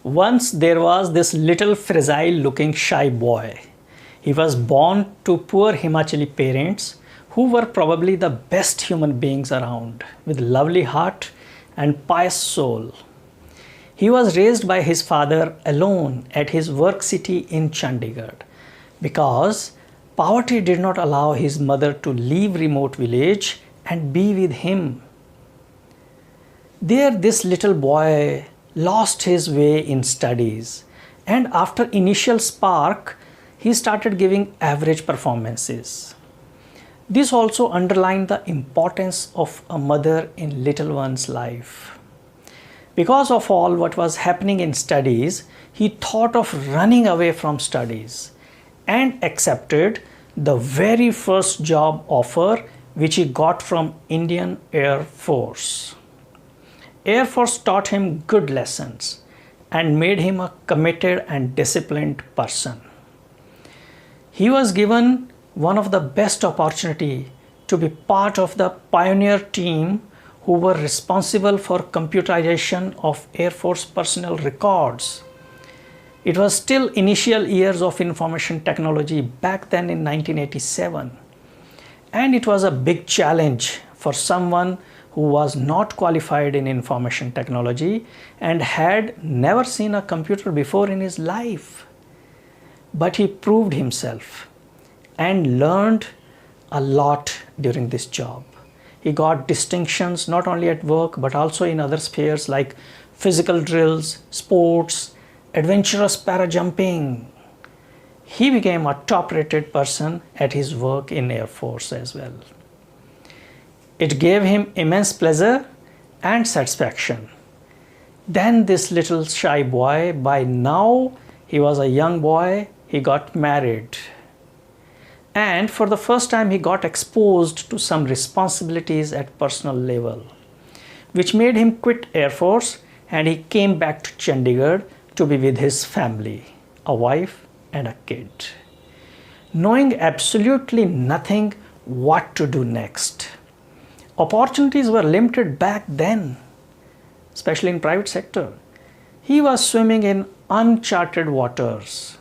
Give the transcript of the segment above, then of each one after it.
Once there was this little fragile looking shy boy. He was born to poor Himachali parents who were probably the best human beings around, with lovely heart and pious soul. He was raised by his father alone at his work city in Chandigarh because poverty did not allow his mother to leave remote village and be with him. There this little boy lost his way in studies, and after initial spark he started giving average performances. This also underlined the importance of a mother in little one's life. Because of all what was happening in studies, he thought of running away from studies and accepted the very first job offer which he got from Indian Air Force. Air Force taught him good lessons and made him a committed and disciplined person. He was given one of the best opportunity to be part of the pioneer team who were responsible for computerization of Air Force personnel records. It was still initial years of information technology back then in 1987, and it was a big challenge for someone who was not qualified in information technology and had never seen a computer before in his life. But he proved himself and learned a lot during this job. He got distinctions not only at work but also in other spheres like physical drills, sports, adventurous parajumping. He became a top-rated person at his work in Air Force as well. It gave him immense pleasure and satisfaction. Then this little shy boy, by now he was a young boy, he got married. And for the first time he got exposed to some responsibilities at personal level, which made him quit Air Force, and he came back to Chandigarh to be with his family, a wife and a kid, knowing absolutely nothing what to do next. Opportunities were limited back then, especially in private sector. He was swimming in uncharted waters.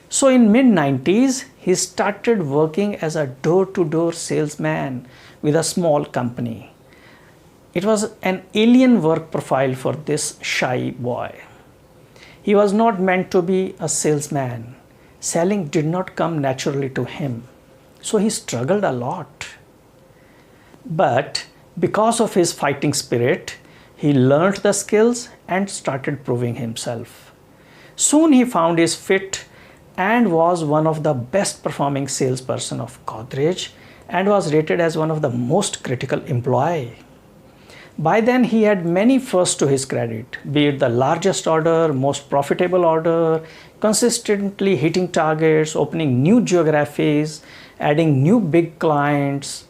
So in mid-90s, he started working as a door-to-door salesman with a small company. It was an alien work profile for this shy boy. He was not meant to be a salesman. Selling did not come naturally to him. So he struggled a lot. But because of his fighting spirit, he learned the skills and started proving himself. Soon he found his fit and was one of the best performing salesperson of Godrej and was rated as one of the most critical employee. By then he had many firsts to his credit, be it the largest order, most profitable order, consistently hitting targets, opening new geographies, adding new big clients,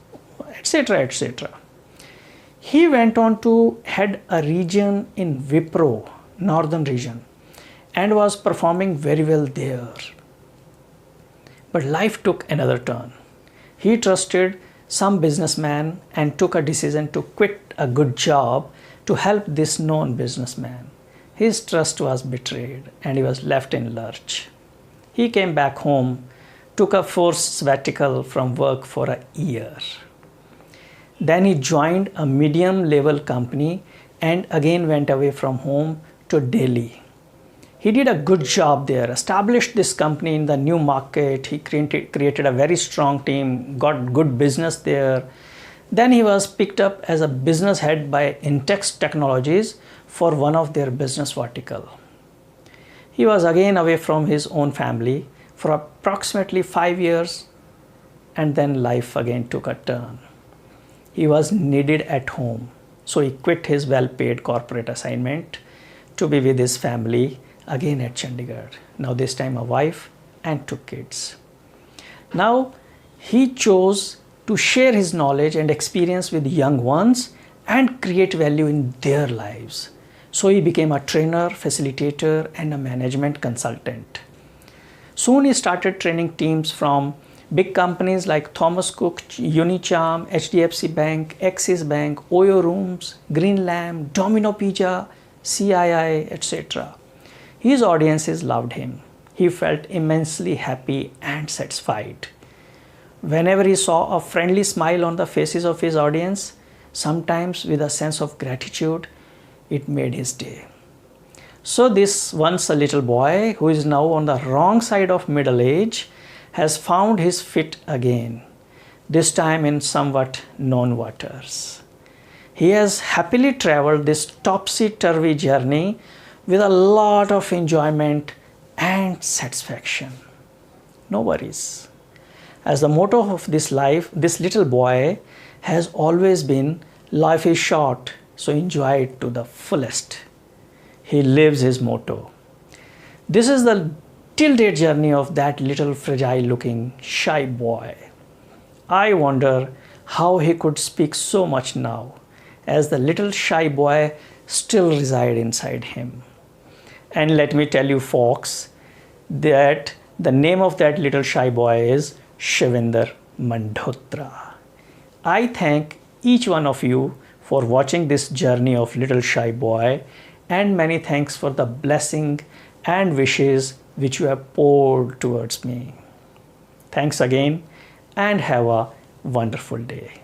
etc., etc. He went on to head a region in Wipro, northern region, and was performing very well there. But life took another turn. He trusted some businessman and took a decision to quit a good job to help this known businessman. His trust was betrayed and he was left in lurch. He came back home, took a forced sabbatical from work for a year. Then he joined a medium level company and again went away from home to Delhi. He did a good job there, established this company in the new market. He created a very strong team, got good business there. Then he was picked up as a business head by Intex Technologies for one of their business vertical. He was again away from his own family for approximately 5 years, and then life again took a turn. He was needed at home, so he quit his well-paid corporate assignment to be with his family again at Chandigarh. Now this time a wife and 2 kids. Now he chose to share his knowledge and experience with young ones and create value in their lives. So he became a trainer, facilitator, and a management consultant. Soon he started training teams from big companies like Thomas Cook, Unicharm, HDFC Bank, Axis Bank, Oyo Rooms, Green Lamb, Domino Pizza, CII, etc. His audiences loved him. He felt immensely happy and satisfied. Whenever he saw a friendly smile on the faces of his audience, sometimes with a sense of gratitude, it made his day. So this once a little boy who is now on the wrong side of middle age has found his feet again, this time in somewhat known waters. He has happily traveled this topsy-turvy journey with a lot of enjoyment and satisfaction. No worries. As the motto of this life, this little boy has always been, life is short, so enjoy it to the fullest. He lives his motto. This is the till date journey of that little fragile looking shy boy. I wonder how he could speak so much now, as the little shy boy still resides inside him. And let me tell you folks, that the name of that little shy boy is Shivinder Malhotra. I thank each one of you for watching this journey of little shy boy, and many thanks for the blessing and wishes which you have poured towards me. Thanks again and have a wonderful day.